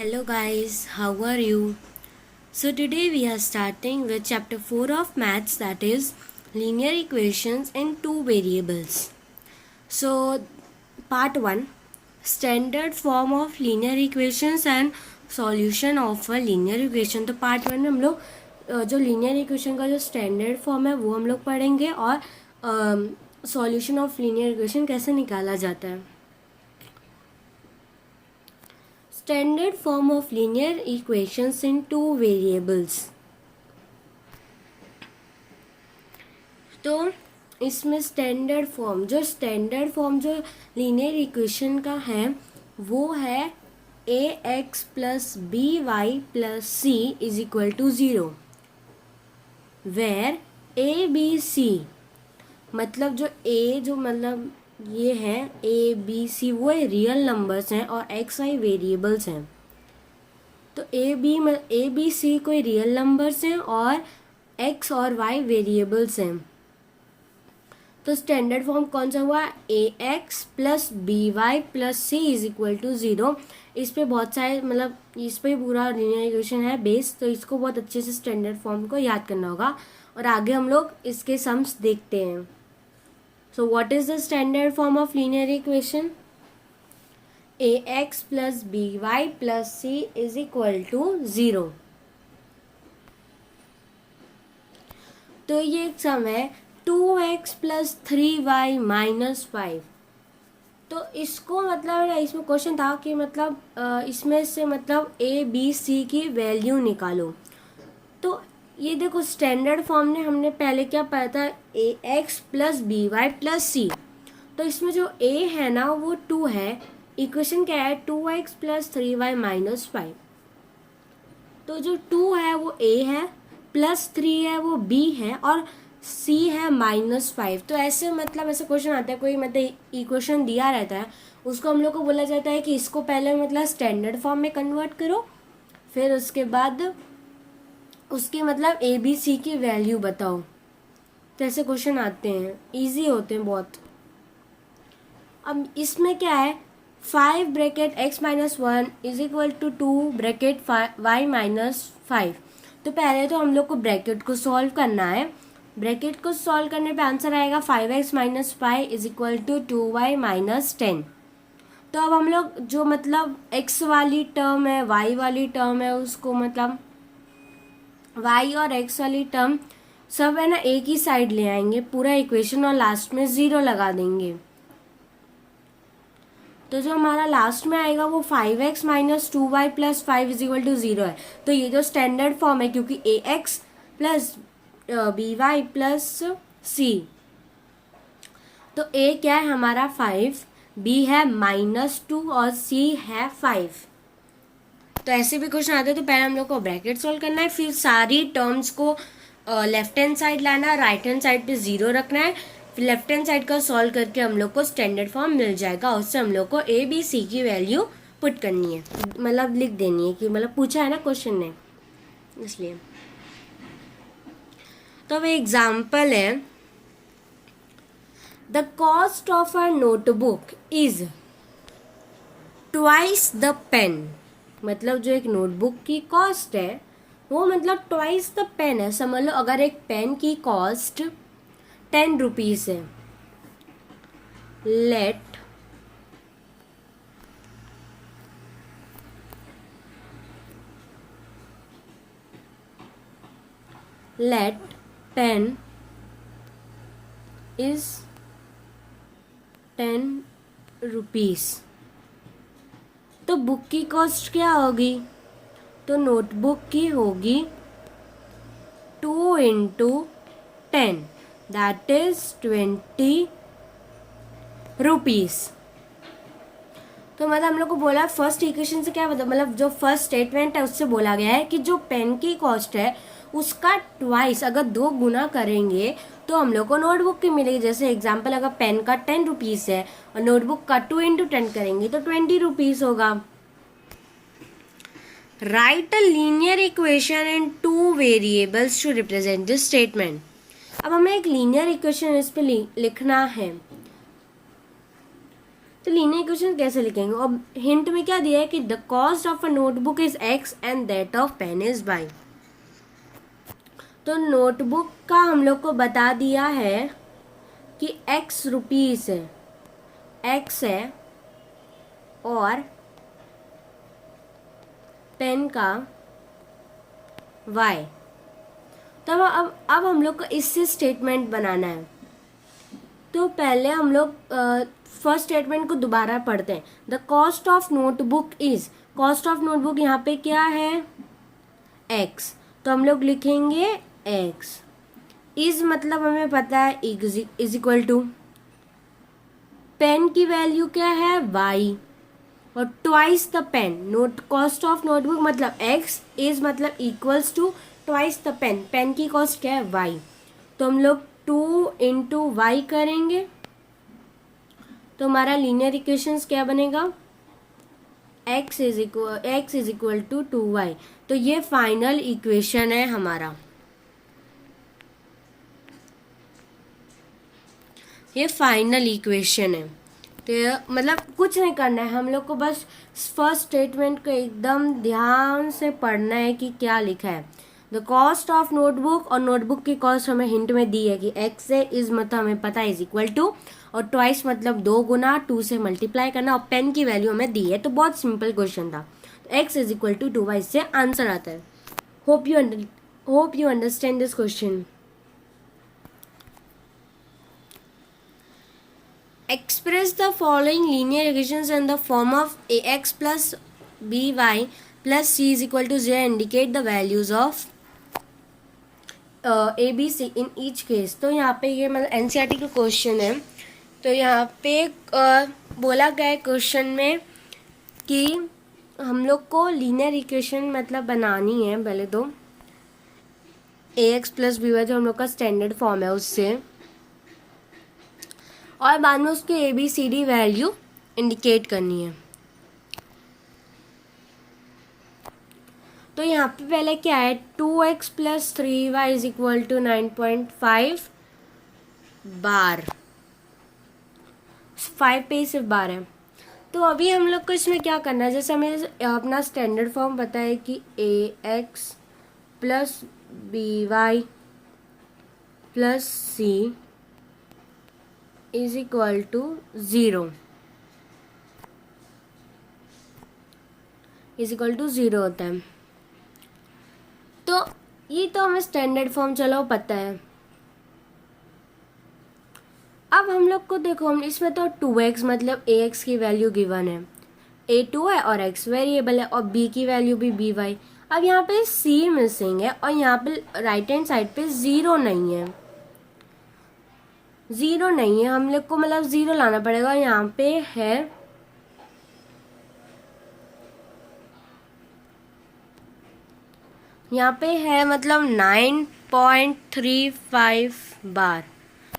Hello guys, how are you? So today we are starting with chapter 4 of maths, that is linear equations in two variables. So part 1, standard form of linear equations and solution of a linear equation. तो part 1 में हम लोग जो linear equation का जो standard form है वो हम लोग पढ़ेंगे और सॉल्यूशन ऑफ लीनियर इक्वेशन कैसे निकाला जाता है. Standard form of linear equations in two variables. तो इसमें स्टैंडर्ड फॉर्म जो लीनियर इक्वेशन का है वो है ax plus by plus c is equal to 0, where a b c मतलब ये है ए बी सी, वो रियल नंबर्स हैं और एक्स वाई वेरिएबल्स हैं. तो ए बी सी कोई रियल नंबर्स हैं और एक्स और वाई वेरिएबल्स हैं. तो स्टैंडर्ड फॉर्म कौन सा हुआ? A x plus b y plus c is equal to 0. इस पे बहुत सारे इस पे पूरा लीनियर इक्वेशन है बेस, तो इसको बहुत अच्छे से स्टैंडर्ड फॉर्म को याद करना होगा और आगे हम लोग इसके सम्स देखते हैं. So what is the standard form of linear equation? ax plus by plus c is equal to 0. तो ये एक सम है 2x plus 3y minus 5. तो इसको इसमें क्वेश्चन था कि इसमें से a b c की वैल्यू निकालो. तो ये देखो स्टैंडर्ड फॉर्म ने हमने पहले क्या पढ़ा था, a x plus b y plus c. तो इसमें जो a है ना वो 2 है, इक्वेशन क्या है 2x प्लस 3y माइनस 5. तो जो 2 है वो a है, प्लस 3 है वो b है और c है माइनस 5. तो ऐसे ऐसे क्वेश्चन आता है, कोई इक्वेशन दिया रहता है उसको हम लोग को बोला जाता है कि इसको पहले स्टैंडर्ड फॉर्म में कन्वर्ट करो, फिर उसके बाद उसके ए बी सी की वैल्यू बताओ. तो ऐसे क्वेश्चन आते हैं, इजी होते हैं बहुत. अब इसमें क्या है 5 bracket x minus 1 is equal to 2 bracket y minus 5. तो पहले तो हम लोग को ब्रैकेट को सॉल्व करना है. ब्रैकेट को सॉल्व करने पे आंसर आएगा 5x minus 5 is equal to 2y minus 10. तो अब हम लोग जो x वाली टर्म है y वाली टर्म है उसको y और x वाली टर्म सब है ना एक ही साइड ले आएंगे पूरा इक्वेशन और लास्ट में 0 लगा देंगे. तो जो हमारा लास्ट में आएगा वो 5x minus 2y plus 5 is equal to 0 है. तो ये जो स्टैंडर्ड फॉर्म है क्योंकि ax plus by plus c, तो a क्या है हमारा 5, b है -2 और c है 5. तो ऐसे भी क्वेश्चन आते हैं. तो पहले हम लोग को ब्रैकेट सॉल्व करना है, फिर सारी टर्म्स को लेफ्ट हैंड साइड लाना है, राइट हैंड साइड पे 0 रखना है, फिर लेफ्ट हैंड साइड का सॉल्व करके हम लोग को स्टैंडर्ड फॉर्म मिल जाएगा. उससे हम लोग को ए बी सी की वैल्यू पुट करनी है, लिख देनी है कि पूछा है ना क्वेश्चन ने, इसलिए. तो अब एग्जाम्पल है, the cost of a notebook is twice the pen. जो एक नोटबुक की कॉस्ट है वो ट्वाइस द पेन है. समझ लो अगर एक पेन की कॉस्ट 10 रुपीज है, लेट पेन इज 10 रुपीज. तो बुक की कॉस्ट क्या होगी? तो नोटबुक की होगी 2 into 10, दैट इज 20 रुपीज. तो हम लोग को बोला फर्स्ट इक्वेशन से क्या जो फर्स्ट स्टेटमेंट है उससे बोला गया है कि जो पेन की कॉस्ट है उसका ट्वाइस अगर 2 गुना करेंगे तो हम लोग को नोटबुक की मिलेगी. जैसे एग्जाम्पल अगर पेन का 10 रुपीज है और नोटबुक का 2 into 10 करेंगे तो 20 रुपीज होगा. Write a linear equation in 2 variables to represent this statement. अब हमें एक लीनियर इक्वेशन इस पे लिखना है. तो लीनियर इक्वेशन कैसे लिखेंगे? और हिंट में क्या दिया है कि the cost of a notebook is x and that of pen is y. तो नोटबुक का हम लोग को बता दिया है कि एक्स रुपीस है, एक्स है, और पेन का वाई। तब अब हम लोग को इससे स्टेटमेंट बनाना है। तो पहले हम लोग फर्स्ट स्टेटमेंट को दोबारा पढ़ते हैं। The cost of notebook is, cost of notebook यहाँ पे क्या है? एक्स। तो हम लोग लिखेंगे एक्स। इज मतलब हमें पता है इज इक्वल टू, पेन की वैल्यू क्या है? वाई, और twice the pen. Note cost of notebook मतलब एक्स, इज मतलब equals to twice the pen. Pen की कॉस्ट क्या है? वाई। तो हम लोग 2 इंटू वाई करेंगे तो हमारा लीनियर इक्वेशंस क्या बनेगा? x is equal to 2y। तो ये फाइनल इक्वेशन है हमारा, ये फाइनल इक्वेशन है। तो मतलब कुछ नहीं करना है, हम लोग को बस फर्स्ट स्टेटमेंट को एकदम ध्यान से पढ़ना है कि क्या लिखा है। द कॉस्ट ऑफ नोटबुक, और नोटबुक की कॉस्ट हमें हिंट में दी है कि x से इज मतलब हमें पता है इज इक्वल टू, और ट्वाइस मतलब 2 गुना 2 से मल्टीप्लाई करना, और पेन की वैल्यू हमें दी है। तो बहुत सिंपल क्वेश्चन था। तो x is equal to 2y, इससे आंसर आता है। Hope you understand this question. Express the following linear equations in the form of ax plus by plus c is equal to 0. Indicate the values of a b c in each case। तो यहाँ पे ये मतलब NCERT का question है। तो यहाँ पे बोला गया है क्वेश्चन में कि हम लोग को लीनियर इक्वेशन मतलब बनानी है पहले तो ax प्लस बी वाई, जो हम लोग का स्टैंडर्ड फॉर्म है उससे, और बाद में उसके a b c d value indicate करनी है। तो यहाँ पे पहले क्या है? 2x plus 3y is equal to 9.5 bar, 5 पे सिर्फ बार है। तो अभी हम लोग को इसमें क्या करना है? जैसे हमें अपना स्टैंडर्ड फॉर्म पता है कि ax plus b y plus c is equal to 0, is equal to 0 होता है। तो ये तो हमें स्टैंडर्ड फॉर्म चलो पता है। अब हम लोग को देखो, हम इसमें तो 2x मतलब ax की वैल्यू गिवन है, a2 है और x वेरिएबल है, और b की वैल्यू भी by। अब यहाँ पे c मिसिंग है, और यहाँ पे राइट हैंड साइड पे 0 नहीं है, 0 नहीं है। हम लोग को मतलब 0 लाना पड़ेगा। यहाँ पे है मतलब 9.35 बार।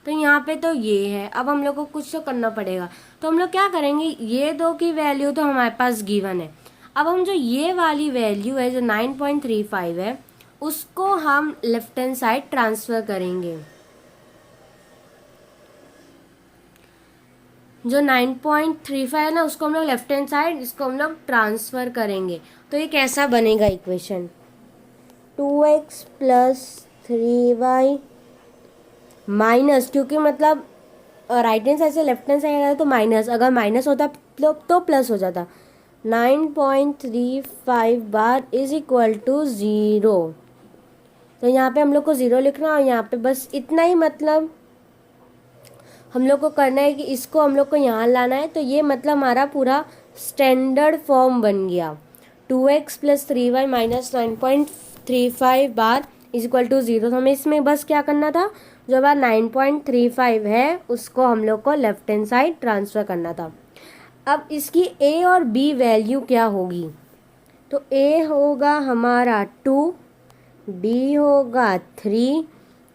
तो यहाँ पे तो ये है। अब हम लोग को कुछ तो करना पड़ेगा। तो हम लोग क्या करेंगे? ये दो की वैल्यू तो हमारे पास गिवन है। अब हम जो ये वाली वैल्यू है जो 9.35 है, उसको हम लेफ्ट हैंड साइड ट्रांसफर करेंगे। जो 9.35 है ना, उसको हम लोग लेफ्ट हैंड साइड, इसको हम लोग ट्रांसफर करेंगे। तो ये कैसा बनेगा equation? 2x plus 3y minus, क्योंकि मतलब राइट हैंड साइड से लेफ्ट हैंड साइड आता तो माइनस, अगर माइनस होता तो प्लस हो जाता। 9.35 बार इज इक्वल टू 0। तो यहाँ पे हम लोग को 0 लिखना, और यहाँ पे बस इतना ही मतलब हम लोग को करना है कि इसको हम लोग को यहाँ लाना है। तो ये मतलब हमारा पूरा स्टैंडर्ड फॉर्म बन गया। 2x plus 3y minus 9.35 bar is equal to 0। तो हमें इसमें बस क्या करना था? जो बार 9.35 है उसको हम लोग को लेफ्ट हैंड साइड ट्रांसफर करना था। अब इसकी a और b वैल्यू क्या होगी? तो a होगा हमारा 2, b होगा 3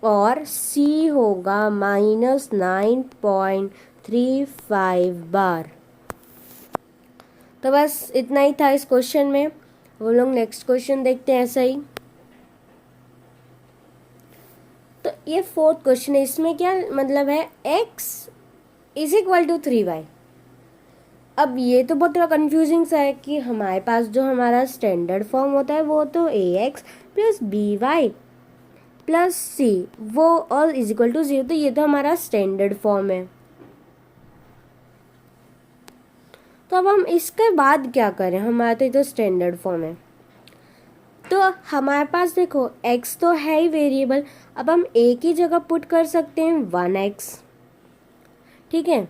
और c होगा माइनस 9.35 बार। तो बस इतना ही था इस क्वेश्चन में। वो लोग नेक्स्ट क्वेश्चन देखते हैं ऐसा ही। तो ये 4th क्वेश्चन है। इसमें क्या मतलब है? x is equal to 3y। अब ये तो बहुत थोड़ा कन्फ्यूजिंग सा है कि हमारे पास जो हमारा स्टैंडर्ड फॉर्म होता है वो तो ax प्लस by प्लस सी वो और इज इक्वल टू 0, तो ये तो हमारा स्टैंडर्ड फॉर्म है। तो अब हम इसके बाद क्या करें, हमारा तो ये तो स्टैंडर्ड फॉर्म है। तो हमारे पास देखो x तो है ही वेरिएबल, अब हम a की जगह पुट कर सकते हैं 1x, ठीक है।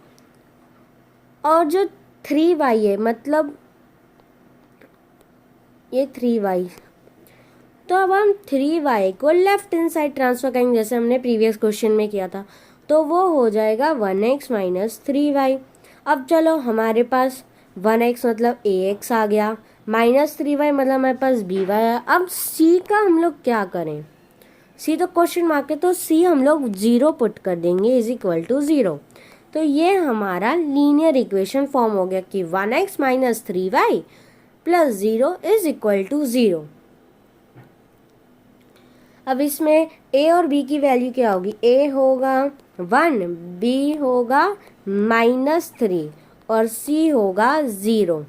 और जो 3y है मतलब ये 3y, तो अब हम 3y को लेफ्ट हैंड साइड ट्रांसफर करेंगे जैसे हमने प्रीवियस क्वेश्चन में किया था, तो वो हो जाएगा 1x माइनस 3y। अब चलो हमारे पास 1x मतलब ax आ गया, माइनस 3y मतलब हमारे पास by आया। अब c का हम लोग क्या करें, c तो क्वेश्चन मार्क है, तो c हम लोग 0 पुट कर देंगे इज इक्वल टू 0। तो ये हमारा लीनियर इक्वेशन फॉर्म हो गया कि 1x minus 3y plus 0 is equal to 0। अब इसमें a और b की वैल्यू क्या होगी, a होगा 1, b होगा -3 और c होगा 0,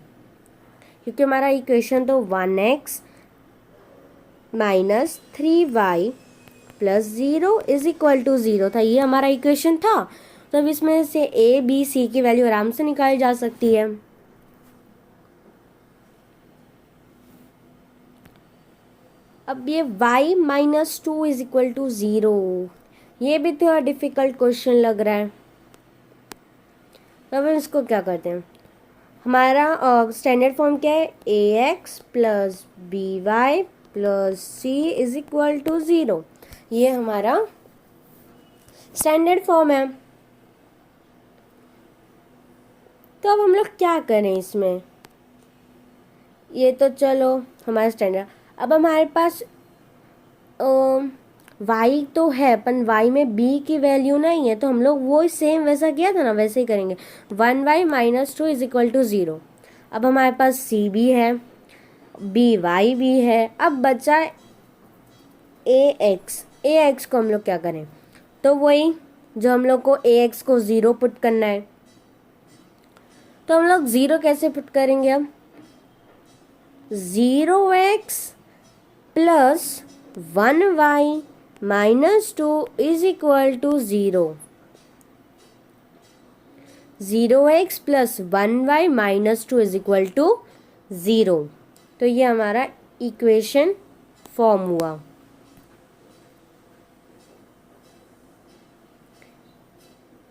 क्योंकि हमारा इक्वेशन तो 1x minus 3y plus 0 is equal to 0 था, ये हमारा इक्वेशन था। तो अब इसमें से a b c की वैल्यू आराम से निकाली जा सकती है। अब ये y minus 2 is equal to 0, ये भी थोड़ा डिफिकल्ट क्वेश्चन लग रहा है। अब हम इसको क्या करते हैं, हमारा स्टैंडर्ड फॉर्म क्या है, ax plus by plus c is equal to 0, ये हमारा स्टैंडर्ड फॉर्म है। तो अब हम लोग क्या करें इसमें, ये तो चलो हमारा स्टैंडर्ड। अब हमारे पास y तो है पर y में b की वैल्यू नहीं है, तो हम लोग वो सेम वैसा किया था ना वैसे ही करेंगे, 1y minus 2 is equal to 0। अब हमारे पास c भी है, by भी है, अब बचा ax को हम लोग क्या करें, तो वही जो हम लोग को ax को 0 पुट करना है, तो हम लोग 0 कैसे पुट करेंगे, अब 0x plus 1y minus 2 is equal to 0, 0x plus 1y minus 2 is equal to 0। तो ये हमारा इक्वेशन फॉर्म हुआ।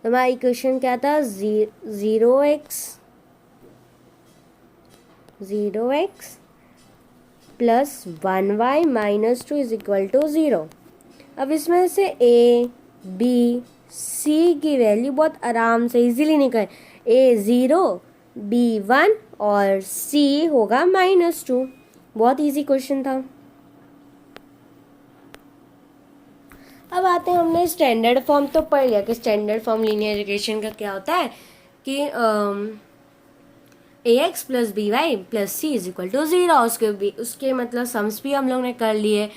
हमारा इक्वेशन क्या था, 0x plus 1y minus 2 is equal to 0। अब इसमें से a b c की वैल्यू बहुत आराम से इजीली निकल, a 0 b 1 और c होगा -2, बहुत इजी क्वेश्चन था। अब आते हैं, हमने स्टैंडर्ड फॉर्म तो पढ़ लिया कि स्टैंडर्ड फॉर्म लीनियर इक्वेशन का क्या होता है कि ax plus by plus c is equal to 0। उसके मतलब सम्स भी हम लोग ने कर लिए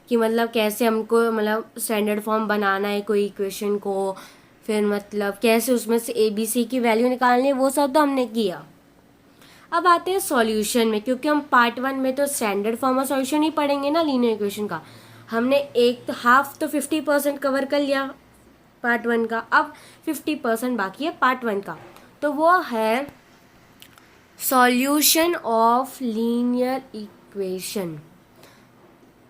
कि मतलब कैसे हमको मतलब स्टैंडर्ड फॉर्म बनाना है कोई इक्वेशन को, फिर मतलब कैसे उसमें से a b c की वैल्यू निकालनी है, वो सब तो हमने किया। अब आते हैं सॉल्यूशन में, क्योंकि हम पार्ट 1 में तो स्टैंडर्ड फॉर्म और सॉल्यूशन ही पढ़ेंगे ना लीनियर इक्वेशन का, हमने एक तो हाफ तो 50% कवर कर लिया पार्ट 1 का, अब 50% बाकी है पार्ट 1 का, तो वो है सॉल्यूशन ऑफ लीनियर इक्वेशन।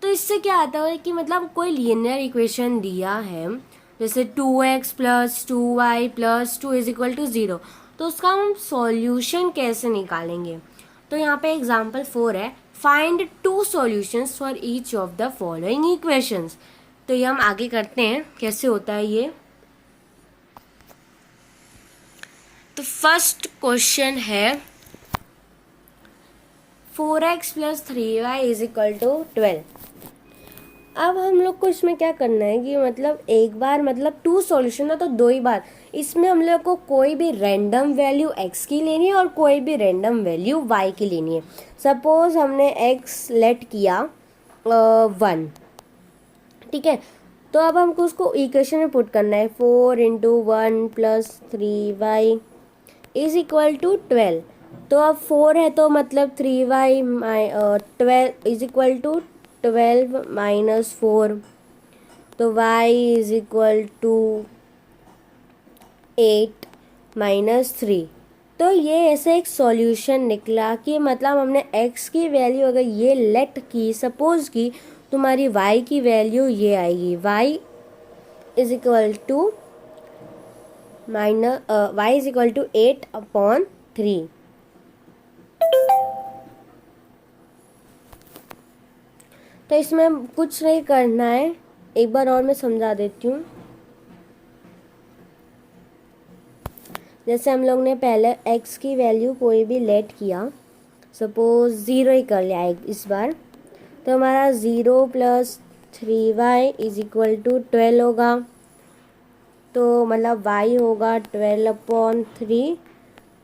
तो इससे क्या आता है कि मतलब कोई लीनियर इक्वेशन दिया है जैसे 2x plus 2y plus 2 is equal to 0, तो उसका हम सॉल्यूशन कैसे निकालेंगे। तो यहाँ पे एग्जाम्पल 4 है, find 2 solutions for each of the following equations. तो ये हम आगे करते हैं कैसे होता है ये। तो फर्स्ट क्वेश्चन है 4x plus 3y is equal to 12। अब हम लोग को इसमें क्या करना है कि मतलब एक बार मतलब 2 सॉल्यूशन ना तो 2 ही बार, इसमें हम लोग को कोई भी रैंडम वैल्यू x की लेनी है और कोई भी रैंडम वैल्यू y की लेनी है। सपोज हमने x लेट किया 1, ठीक है, तो अब हमको उसको इक्वेशन में पुट करना है 4 × 1 + 3y इज इक्वल टू 12। तो अब 4 है तो मतलब 3y 12 is equal to 12 minus 4, तो y is equal to 8 minus 3। तो ये ऐसे एक सॉल्यूशन निकला कि मतलब हमने x की वैल्यू अगर ये लेट की, सपोज की तुम्हारी y की वैल्यू ये आएगी, y is equal to y is equal to 8/3। तो इसमें कुछ नहीं करना है, एक बार और मैं समझा देती हूँ। जैसे हम लोग ने पहले x की वैल्यू कोई भी लेट किया, सपोज 0 ही कर लिया इस बार, तो हमारा 0 plus 3y is equal to 12 होगा। तो मतलब y होगा 12/3,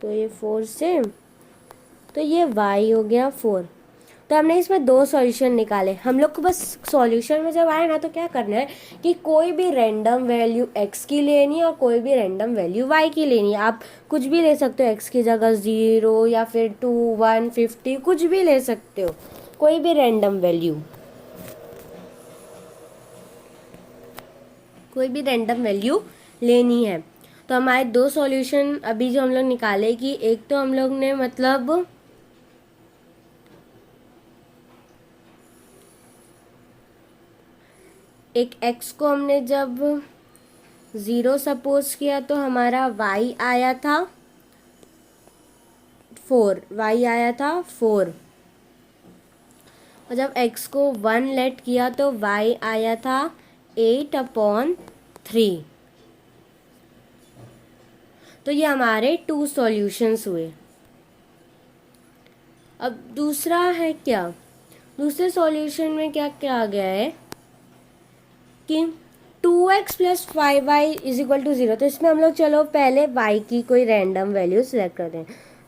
तो ये 4 से, तो ये y हो गया 4। तो हमने इसमें दो सॉल्यूशन निकाले। हम लोग को बस सॉल्यूशन में जब आए ना तो क्या करना है कि कोई भी रैंडम वैल्यू x की लेनी है और कोई भी रैंडम वैल्यू y की लेनी है। आप कुछ भी ले सकते हो, x की जगह 0 या फिर 2, 1, 50 कुछ भी ले सकते हो, कोई भी रैंडम वैल्यू, कोई भी रैंडम वैल्यू लेनी है। तो हमारे दो सॉल्यूशन अभी जो हम लोग निकाले कि एक तो हम लोग ने मतलब एक x को हमने जब 0 सपोज किया तो हमारा y आया था 4, y आया था 4, और जब x को 1 लेट किया तो y आया था 8/3। तो ये हमारे 2 सॉल्यूशंस हुए। अब दूसरा है क्या, दूसरे सॉल्यूशन में क्या क्या आ गया है कि 2x plus 5y is equal to 0। तो इसमें हम लोग चलो पहले y की कोई रैंडम वैल्यू सिलेक्ट करते हैं।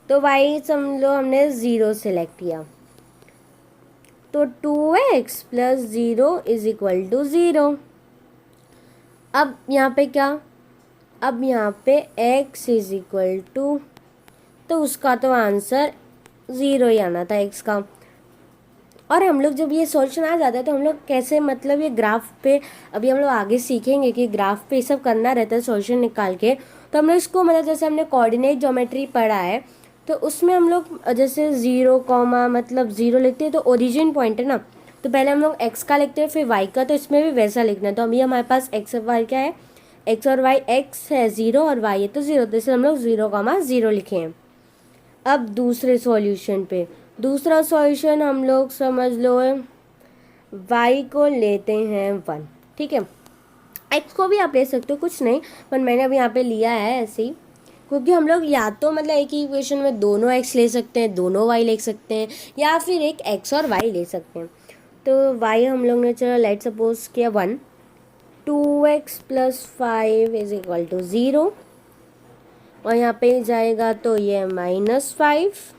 तो y समझ लो हमने 0 सिलेक्ट किया, तो 2x plus 0 is equal to 0। अब यहाँ पे क्या, अब यहाँ पे x इज इक्वल टू, तो उसका तो आंसर 0 ही आना था x का। और हम लोग जब ये सॉल्यूशन आ जाता है तो हम लोग कैसे मतलब ये ग्राफ पे, अभी हम लोग आगे सीखेंगे कि ग्राफ पे ये सब करना रहता है सॉल्यूशन निकाल के। तो हम लोग इसको मतलब जैसे हमने कोऑर्डिनेट ज्योमेट्री पढ़ा है तो उसमें हम लोग जैसे 0 कॉमा मतलब 0 लिखते हैं तो ओरिजिन पॉइंट है ना, तो पहले हम लोग x का लिखते हैं फिर y का, तो इसमें भी वैसा लिखना है। तो अभी हमारे पास x और y क्या है, x और y, x है 0 और y है तो 0, तो इसलिए हम लोग 0,0 लिखे हैं। अब दूसरे सॉल्यूशन पे, दूसरा सॉल्यूशन हम लोग समझ लो y को लेते हैं 1, ठीक है। x को भी आप ले सकते हो, कुछ नहीं, पर मैंने अभी यहाँ पे लिया है ऐसे ही, क्योंकि हम लोग या तो मतलब एक ही इक्वेशन में दोनों x ले सकते हैं, दोनों y ले सकते हैं, या फिर एक x और y ले सकते हैं। तो y हम लोग ने चलो लेट सपोज किया 1, 2x plus 5 is equal to 0, और यहाँ पे जाएगा तो ये -5,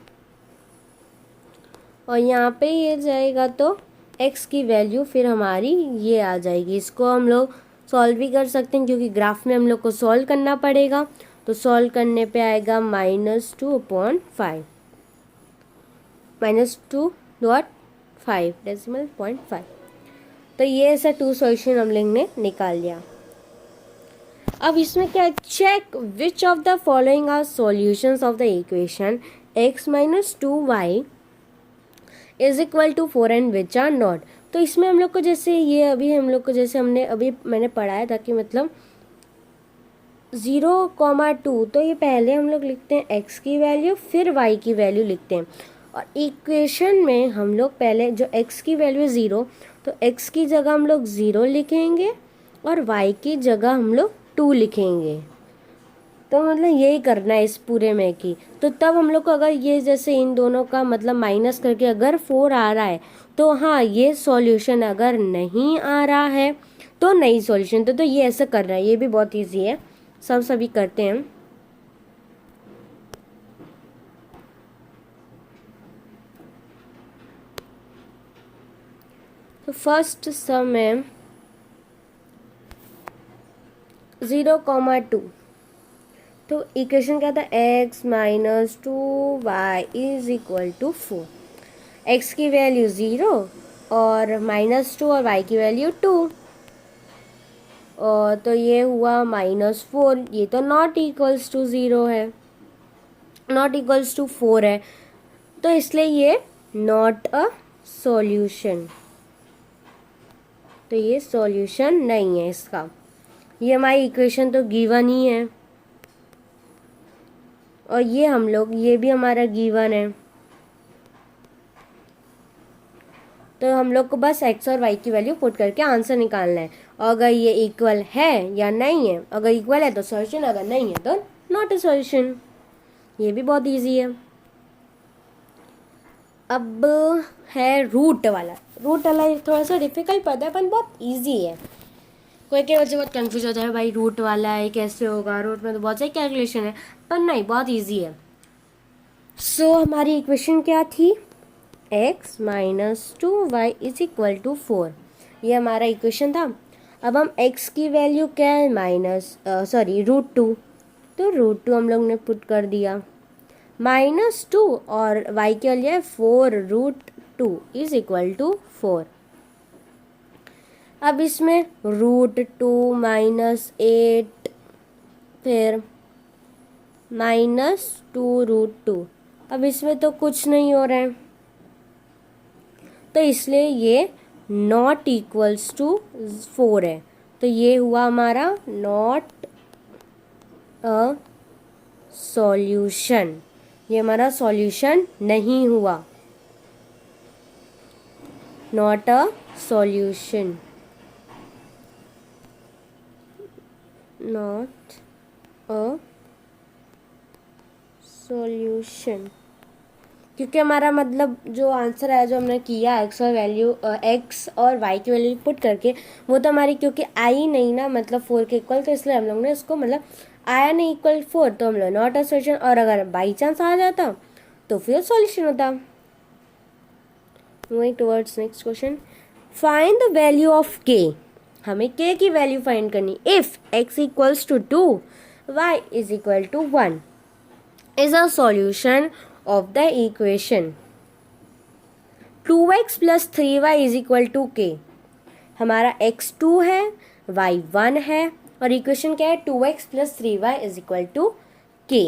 और यहाँ पे ये जाएगा तो x की वैल्यू फिर हमारी ये आ जाएगी। इसको हम लोग सॉल्व भी कर सकते हैं क्योंकि ग्राफ में हम लोग को सॉल्व करना पड़ेगा। तो सॉल्व करने पे आएगा -2/5, -2.5 डेसिमल पॉइंट 5। तो ये ऐसा 2 सॉल्यूशन हम लोग ने निकाल लिया। अब इसमें क्या, check which of the following are solutions of the equation x minus 2y is equal to 4 and which are not. तो इसमें हम लोग को जैसे ये अभी हम लोग को जैसे हमने अभी मैंने पढ़ाया था कि मतलब 0,2, तो ये पहले हम लोग लिखते हैं x की वैल्यू फिर y की वैल्यू लिखते हैं, और इक्वेशन में हम लोग पहले जो x की वैल्यू 0, तो x की जगह हम लोग 0 लिखेंगे और y की जगह हम लोग 2 लिखेंगे। तो मतलब यही करना है इस पूरे में की। तो तब हम लोग को अगर ये जैसे इन दोनों का मतलब माइनस करके अगर 4 आ रहा है तो हाँ ये सॉल्यूशन, अगर नहीं आ रहा है तो नहीं सॉल्यूशन। तो ये ऐसा करना है, ये भी बहुत इजी है, सभी करते हैं। तो फर्स्ट सम है 0,2, तो इक्वेशन क्या था, x minus 2y is equal to 4। x की वैल्यू 0 और -2 और y की वैल्यू 2, और तो ये हुआ -4। ये तो नॉट इक्वल्स टू 0 है, नॉट इक्वल्स टू 4 है, तो इसलिए ये नॉट अ सॉल्यूशन। तो ये सॉल्यूशन नहीं है इसका। ये हमारी इक्वेशन तो गिवन ही है, और ये भी हमारा गिवन है। तो हम लोग को बस x और y की वैल्यू पुट करके आंसर निकालना है, और अगर ये इक्वल है या नहीं है, अगर इक्वल है तो सॉल्यूशन, अगर नहीं है तो नॉट अ सॉल्यूशन। ये भी बहुत इजी है। अब है रूट वाला थोड़ा सा डिफिकल्ट पड़ता है, पर बहुत इजी है। कोई के बच्चे बहुत कंफ्यूज होता है, भाई रूट वाला है कैसे होगा, रूट में तो बहुत सारी कैलकुलेशन है, पर नहीं, बहुत इजी है। सो हमारी इक्वेशन क्या थी, x minus 2y is equal to 4। ये हमारा इक्वेशन था। अब हम x की वैल्यू क्या है, √2, तो √2 हम लोग ने पुट कर दिया, -2 और y के लिए 4√2 इज इक्वल टू 4। अब इसमें √2 -8 फिर -2√2, अब इसमें तो कुछ नहीं हो रहा है, तो इसलिए ये नॉट इक्वल्स टू 4 है। तो ये हुआ हमारा नॉट अ सॉल्यूशन, ये हमारा सॉल्यूशन नहीं हुआ, not a solution, not a solution, क्योंकि हमारा मतलब जो आंसर है, जो हमने किया एक्स और वाई की वैल्यू पुट करके, वो तो हमारी क्योंकि आई नहीं ना, मतलब 4 के इक्वल, तो इसलिए हम लोग ने इसको मतलब आया नहीं इक्वल 4, तो हम लोग नॉट अ सॉल्यूशन, और अगर बाई चांस आ जाता तो फिर सॉल्यूशन होता। Moving towards next question, find the value of k. हमें के की वैल्यू फाइंड करनी। If x equals to 2, y is equal to 1 is a solution of the equation 2x plus 3y is equal to k। हमारा x 2 है, y 1 है, और equation क्या है, 2x plus 3y is equal to k।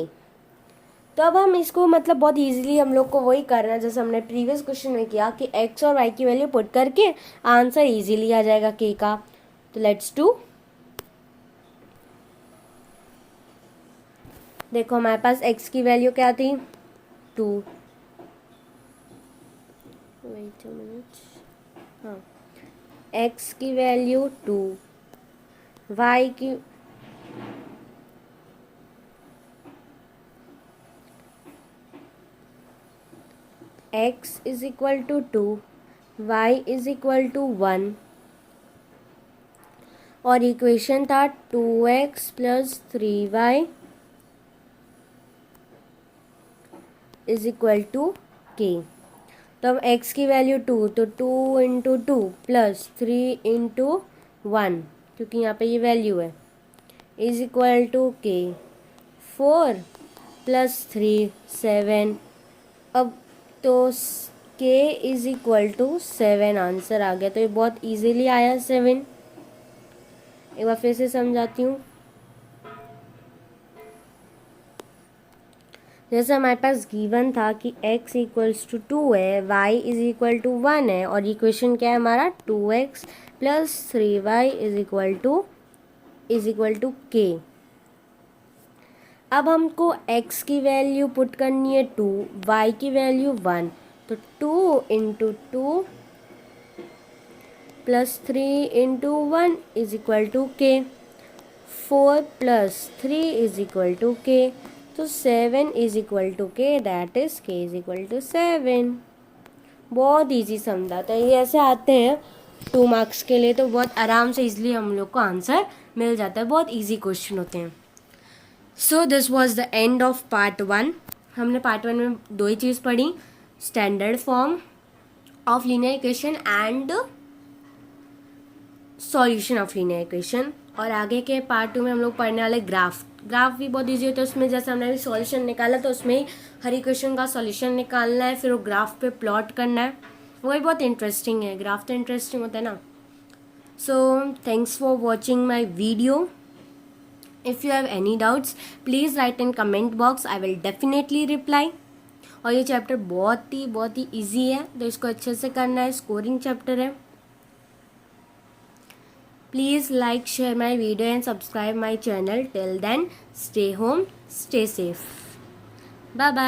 तो अब हम इसको मतलब बहुत इजीली हम लोग को वही करना है जैसे हमने प्रीवियस क्वेश्चन में किया कि x और y की वैल्यू पुट करके आंसर इजीली आ जाएगा k का। तो लेट्स डू। देखो हमारे पास x की वैल्यू क्या थी, 2, वेट अ मिनट, हाँ, x की वैल्यू 2, y की x is equal to 2, y is equal to 1, और इक्वेशन था 2x plus 3y is equal to k। तो हम x की वैल्यू 2, तो 2 इंटू 2 प्लस 3 इंटू 1, क्योंकि यहाँ पे ये वैल्यू है, is equal to k। 4 plus 3 7, अब तो k is equal to 7 answer आ गया। तो ये बहुत इजीली आया 7। एक बार फिर से समझाती हूँ। जैसे हमारे पास गिवन था कि x इक्वल्स टू 2 है, y इज इक्वल टू 1 है, और इक्वेशन क्या है हमारा 2x plus 3y is equal to k। अब हमको x की वैल्यू पुट करनी है 2, y की वैल्यू 1, तो 2 into 2 plus 3 into 1 is equal to k। 4 plus 3 is equal to k, तो 7 is equal to k, that is k is equal to 7। बहुत easy समझा। तो ये ऐसे आते हैं 2 मार्क्स के लिए, तो बहुत आराम से इजीली हम लोग को आंसर मिल जाता है, बहुत इजी क्वेश्चन होते हैं। So this was the end of part 1। हमने पार्ट 1 में 2 ही चीज़ पढ़ी, standard form of linear equation and solution of linear equation, और आगे के पार्ट 2 में हम लोग पढ़ने वाले ग्राफ ग्राफ भी बहुत ईजी होता है, उसमें जैसे हमने अभी सॉल्यूशन निकाला तो उसमें ही हर इक्वेशन का सॉल्यूशन निकालना है, फिर वो ग्राफ पे प्लॉट करना है, वो भी बहुत इंटरेस्टिंग है, ग्राफ तो इंटरेस्टिंग होता है ना. So thanks for watching my video. If you have any doubts please write in comment box, I will definitely reply. और ये चैप्टर बहुत ही ईजी है, तो इसको अच्छे से करना है, स्कोरिंग चैप्टर है. Please like share my video and subscribe my channel. Till then stay home, stay safe. Bye bye.